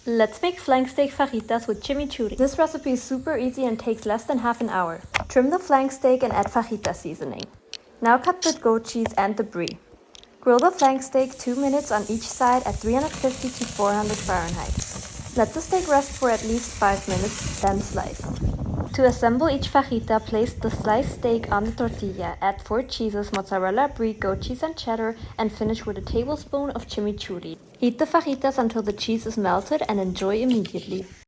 Let's make flank steak fajitas with chimichurri. This recipe is super easy and takes less than half an hour. Trim the flank steak and add fajita seasoning. Now cut the goat cheese and the brie. Grill the flank steak 2 minutes on each side at 350 to 400 Fahrenheit. Let the steak rest for at least 5 minutes, then slice. To assemble each fajita, place the sliced steak on the tortilla, add 4 cheeses, mozzarella, brie, goat cheese and cheddar, and finish with a tablespoon of chimichurri. Heat the fajitas until the cheese is melted and enjoy immediately.